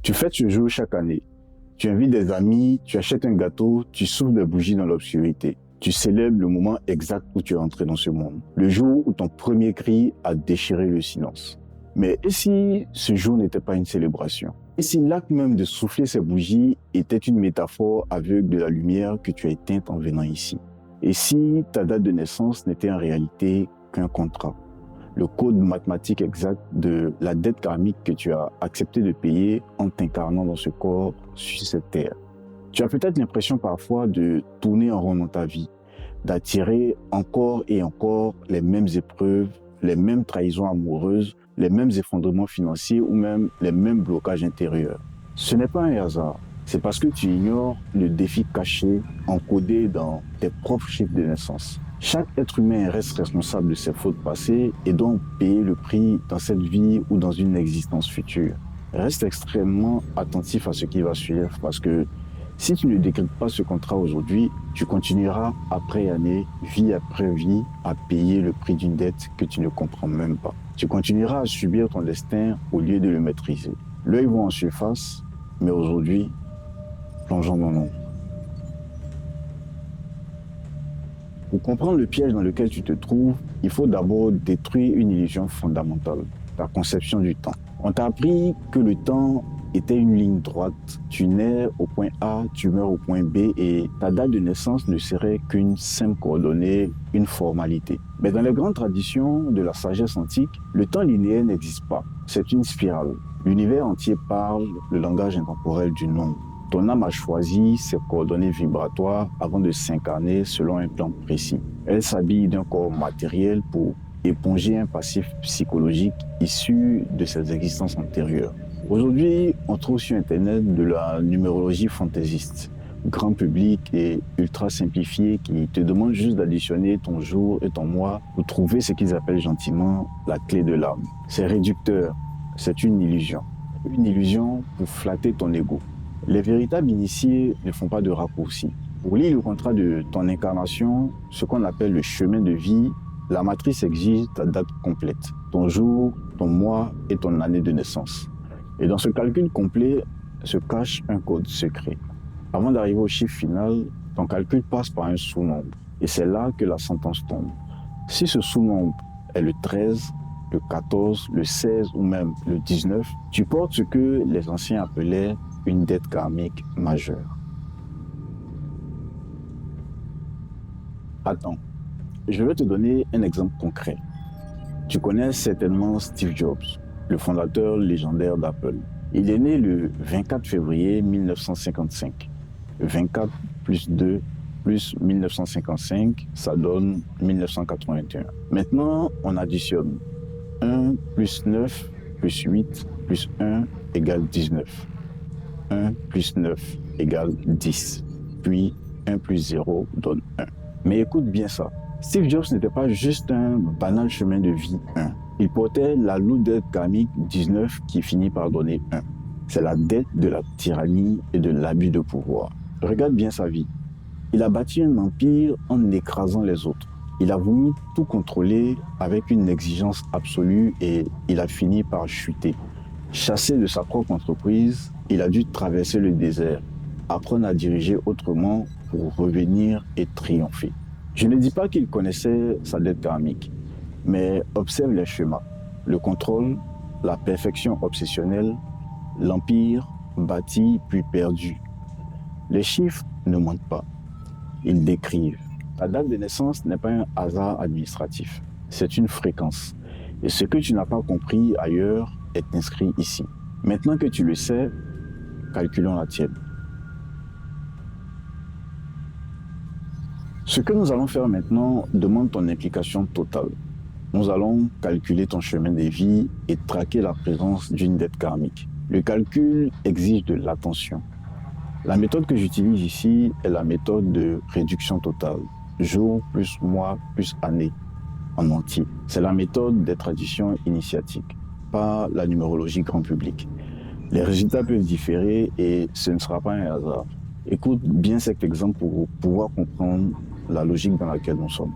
Tu fêtes ce jour chaque année. Tu invites des amis, tu achètes un gâteau, tu souffles des bougies dans l'obscurité. Tu célèbres le moment exact où tu es entré dans ce monde. Le jour où ton premier cri a déchiré le silence. Mais et si ce jour n'était pas une célébration? Et si l'acte même de souffler ces bougies était une métaphore aveugle de la lumière que tu as éteinte en venant ici? Et si ta date de naissance n'était en réalité qu'un contrat? Le code mathématique exact de la dette karmique que tu as accepté de payer en t'incarnant dans ce corps sur cette terre. Tu as peut-être l'impression parfois de tourner en rond dans ta vie, d'attirer encore et encore les mêmes épreuves, les mêmes trahisons amoureuses, les mêmes effondrements financiers ou même les mêmes blocages intérieurs. Ce n'est pas un hasard, c'est parce que tu ignores le défi caché, encodé dans tes propres chiffres de naissance. Chaque être humain reste responsable de ses fautes passées et doit payer le prix dans cette vie ou dans une existence future. Reste extrêmement attentif à ce qui va suivre parce que si tu ne décrètes pas ce contrat aujourd'hui, tu continueras après année, vie après vie, à payer le prix d'une dette que tu ne comprends même pas. Tu continueras à subir ton destin au lieu de le maîtriser. L'œil voit en surface, mais aujourd'hui, plongeons dans l'ombre. Pour comprendre le piège dans lequel tu te trouves, il faut d'abord détruire une illusion fondamentale, ta conception du temps. On t'a appris que le temps était une ligne droite. Tu nais au point A, tu meurs au point B et ta date de naissance ne serait qu'une simple coordonnée, une formalité. Mais dans les grandes traditions de la sagesse antique, le temps linéaire n'existe pas. C'est une spirale. L'univers entier parle le langage intemporel du nombre. Ton âme a choisi ses coordonnées vibratoires avant de s'incarner selon un plan précis. Elle s'habille d'un corps matériel pour éponger un passif psychologique issu de ses existences antérieures. Aujourd'hui, on trouve sur Internet de la numérologie fantaisiste, grand public et ultra simplifiée qui te demande juste d'additionner ton jour et ton mois pour trouver ce qu'ils appellent gentiment la clé de l'âme. C'est réducteur, c'est une illusion pour flatter ton ego. Les véritables initiés ne font pas de raccourcis. Pour lire le contrat de ton incarnation, ce qu'on appelle le chemin de vie, la matrice exige ta date complète, ton jour, ton mois et ton année de naissance. Et dans ce calcul complet se cache un code secret. Avant d'arriver au chiffre final, ton calcul passe par un sous-nombre. Et c'est là que la sentence tombe. Si ce sous-nombre est le 13, le 14, le 16 ou même le 19, tu portes ce que les anciens appelaient une dette karmique majeure. Attends, je vais te donner un exemple concret. Tu connais certainement Steve Jobs, le fondateur légendaire d'Apple. Il est né le 24 février 1955. 24 plus 2 plus 1955, ça donne 1981. Maintenant, on additionne 1 plus 9 plus 8 plus 1 égale 19. 1 plus 9 égale 10. Puis 1 plus 0 donne 1. Mais écoute bien ça. Steve Jobs n'était pas juste un banal chemin de vie 1. Il portait la lourde dette karmique 19 qui finit par donner 1. C'est la dette de la tyrannie et de l'abus de pouvoir. Regarde bien sa vie. Il a bâti un empire en écrasant les autres. Il a voulu tout contrôler avec une exigence absolue et il a fini par chuter. Chassé de sa propre entreprise, il a dû traverser le désert, apprendre à diriger autrement pour revenir et triompher. Je ne dis pas qu'il connaissait sa dette karmique, mais observe les schémas. Le contrôle, la perfection obsessionnelle, l'empire bâti puis perdu. Les chiffres ne mentent pas, ils décrivent. Ta date de naissance n'est pas un hasard administratif, c'est une fréquence. Et ce que tu n'as pas compris ailleurs est inscrit ici. Maintenant que tu le sais, calculons la tienne. Ce que nous allons faire maintenant demande ton implication totale. Nous allons calculer ton chemin de vie et traquer la présence d'une dette karmique. Le calcul exige de l'attention. La méthode que j'utilise ici est la méthode de réduction totale. Jour plus mois plus année en entier. C'est la méthode des traditions initiatiques, pas la numérologie grand public. Les résultats peuvent différer et ce ne sera pas un hasard. Écoute bien cet exemple pour pouvoir comprendre la logique dans laquelle nous sommes.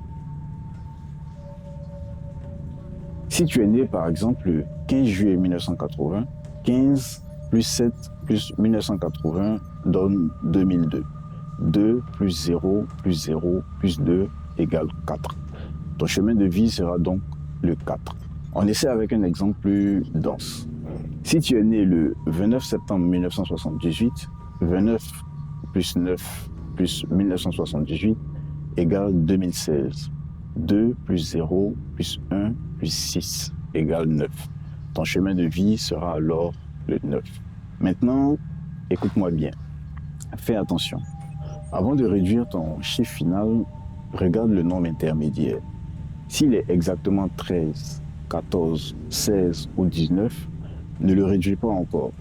Si tu es né par exemple le 15 juillet 1980, 15 plus 7 plus 1980 donne 2002. 2 plus 0 plus 0 plus 2 égale 4. Ton chemin de vie sera donc le 4. On essaie avec un exemple plus dense. Si tu es né le 29 septembre 1978, 29 plus 9 plus 1978 égale 2016. 2 plus 0 plus 1 plus 6 égale 9. Ton chemin de vie sera alors le 9. Maintenant, écoute-moi bien. Fais attention. Avant de réduire ton chiffre final, regarde le nombre intermédiaire. S'il est exactement 13, 14, 16 ou 19, ne le réduis pas encore.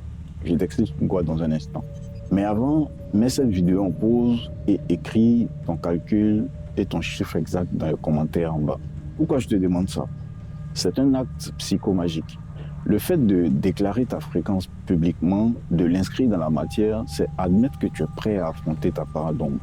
Je t'explique pourquoi dans un instant. Mais avant, mets cette vidéo en pause et écris ton calcul et ton chiffre exact dans les commentaires en bas. Pourquoi je te demande ça? C'est un acte psychomagique. Le fait de déclarer ta fréquence publiquement, de l'inscrire dans la matière, c'est admettre que tu es prêt à affronter ta part d'ombre.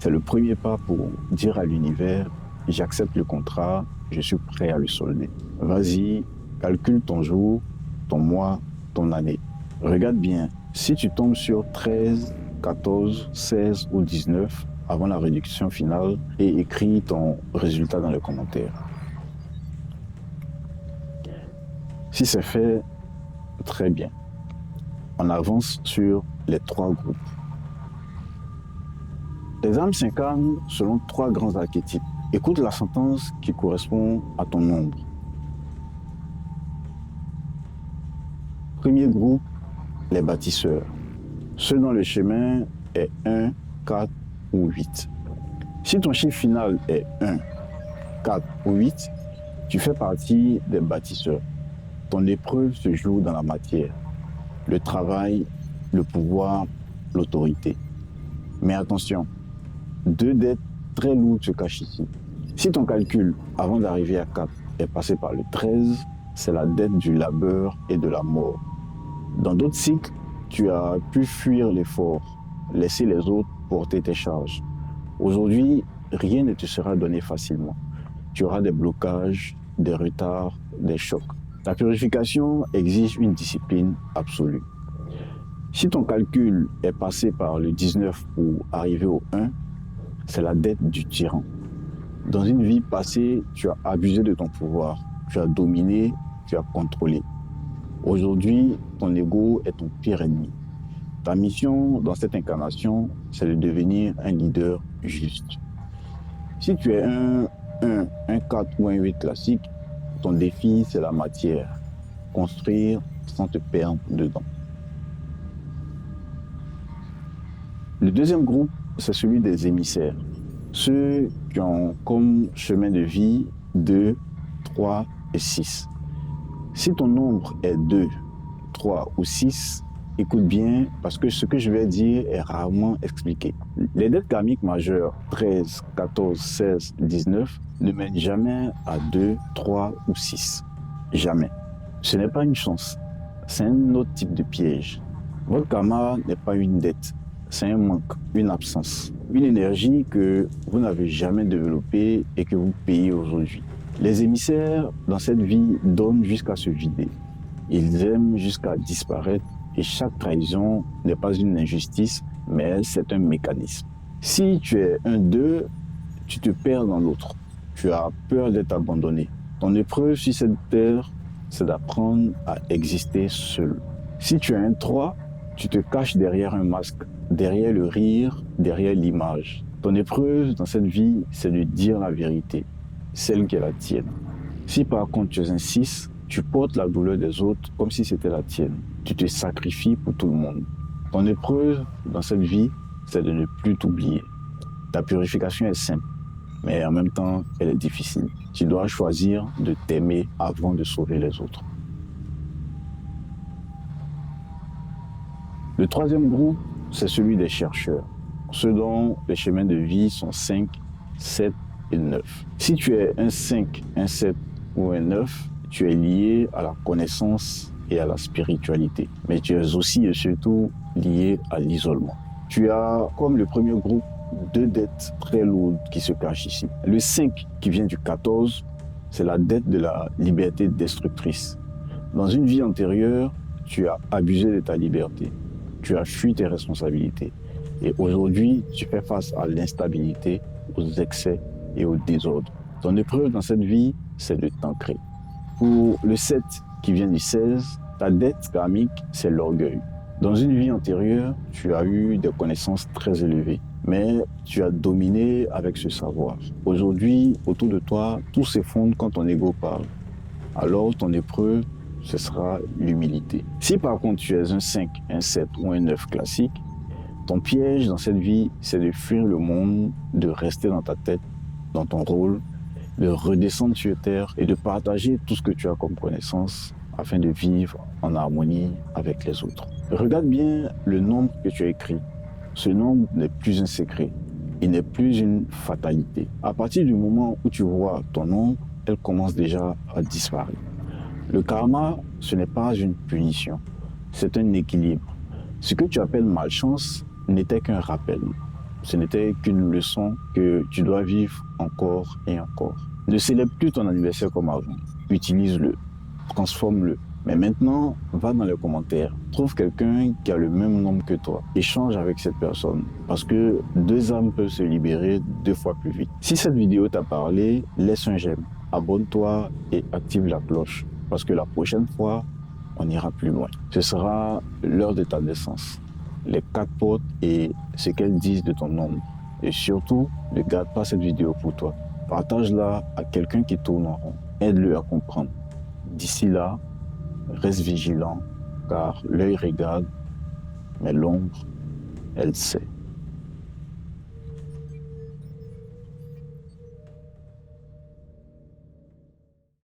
C'est le premier pas pour dire à l'univers, j'accepte le contrat, je suis prêt à le solder. Vas-y, calcule ton jour, ton mois, ton année. Regarde bien, si tu tombes sur 13, 14, 16 ou 19 avant la réduction finale et écris ton résultat dans les commentaires. Si c'est fait, très bien. On avance sur les 3 groupes. Les âmes s'incarnent selon 3 grands archétypes. Écoute la sentence qui correspond à ton nombre. Premier groupe, les bâtisseurs. Ceux dont le chemin est 1, 4 ou 8. Si ton chiffre final est 1, 4 ou 8, tu fais partie des bâtisseurs. Ton épreuve se joue dans la matière, le travail, le pouvoir, l'autorité. Mais attention, 2 dettes très lourdes se cachent ici. Si ton calcul, avant d'arriver à 4, est passé par le 13, c'est la dette du labeur et de la mort. Dans d'autres cycles, tu as pu fuir l'effort, laisser les autres porter tes charges. Aujourd'hui, rien ne te sera donné facilement. Tu auras des blocages, des retards, des chocs. La purification exige une discipline absolue. Si ton calcul est passé par le 19 pour arriver au 1, c'est la dette du tyran. Dans une vie passée, tu as abusé de ton pouvoir, tu as dominé, tu as contrôlé. Aujourd'hui, ton ego est ton pire ennemi. Ta mission dans cette incarnation, c'est de devenir un leader juste. Si tu es un 1, un 4 ou un 8 classique, ton défi, c'est la matière. Construire sans te perdre dedans. Le deuxième groupe, c'est celui des émissaires. Ceux qui ont comme chemin de vie 2, 3 et 6. Si ton nombre est 2, 3 ou 6, écoute bien parce que ce que je vais dire est rarement expliqué. Les dettes karmiques majeures 13, 14, 16, 19 ne mènent jamais à 2, 3 ou 6. Jamais. Ce n'est pas une chance, c'est un autre type de piège. Votre karma n'est pas une dette, c'est un manque, une absence, une énergie que vous n'avez jamais développée et que vous payez aujourd'hui. Les émissaires, dans cette vie, donnent jusqu'à se vider. Ils aiment jusqu'à disparaître et chaque trahison n'est pas une injustice, mais c'est un mécanisme. Si tu es un 2, tu te perds dans l'autre. Tu as peur d'être abandonné. Ton épreuve sur cette terre, c'est d'apprendre à exister seul. Si tu es un 3, tu te caches derrière un masque, derrière le rire, derrière l'image. Ton épreuve dans cette vie, c'est de dire la vérité, celle qui est la tienne. Si par contre tu es un 6, tu portes la douleur des autres comme si c'était la tienne. Tu te sacrifies pour tout le monde. Ton épreuve dans cette vie, c'est de ne plus t'oublier. Ta purification est simple, mais en même temps, elle est difficile. Tu dois choisir de t'aimer avant de sauver les autres. Le troisième groupe, c'est celui des chercheurs. Ceux dont les chemins de vie sont 5, 7 et 9. Si tu es un 5, un 7 ou un 9, tu es lié à la connaissance et à la spiritualité. Mais tu es aussi et surtout lié à l'isolement. Tu as, comme le premier groupe, 2 dettes très lourdes qui se cachent ici. Le 5 qui vient du 14, c'est la dette de la liberté destructrice. Dans une vie antérieure, tu as abusé de ta liberté. Tu as fui tes responsabilités. Et aujourd'hui, tu fais face à l'instabilité, aux excès et au désordre. Ton épreuve dans cette vie, c'est le temps créé. Pour le 7 qui vient du 16, ta dette karmique, c'est l'orgueil. Dans une vie antérieure, tu as eu des connaissances très élevées, mais tu as dominé avec ce savoir. Aujourd'hui, autour de toi, tout s'effondre quand ton ego parle. Alors ton épreuve, ce sera l'humilité. Si par contre tu es un 5, un 7 ou un 9 classique, ton piège dans cette vie, c'est de fuir le monde, de rester dans ta tête, dans ton rôle, de redescendre sur terre et de partager tout ce que tu as comme connaissance afin de vivre en harmonie avec les autres. Regarde bien le nombre que tu as écrit. Ce nombre n'est plus un secret. Il n'est plus une fatalité. À partir du moment où tu vois ton nombre, elle commence déjà à disparaître. Le karma, ce n'est pas une punition, c'est un équilibre. Ce que tu appelles malchance n'était qu'un rappel. Ce n'était qu'une leçon que tu dois vivre encore et encore. Ne célèbre plus ton anniversaire comme avant. Utilise-le, transforme-le. Mais maintenant, va dans les commentaires. Trouve quelqu'un qui a le même nombre que toi. Échange avec cette personne. Parce que 2 âmes peuvent se libérer 2 fois plus vite. Si cette vidéo t'a parlé, laisse un j'aime. Abonne-toi et active la cloche. Parce que la prochaine fois, on ira plus loin. Ce sera l'heure de ta naissance, les 4 portes et ce qu'elles disent de ton nombre. Et surtout, ne garde pas cette vidéo pour toi. Partage-la à quelqu'un qui tourne en rond. Aide-le à comprendre. D'ici là, reste vigilant, car l'œil regarde, mais l'ombre, elle sait.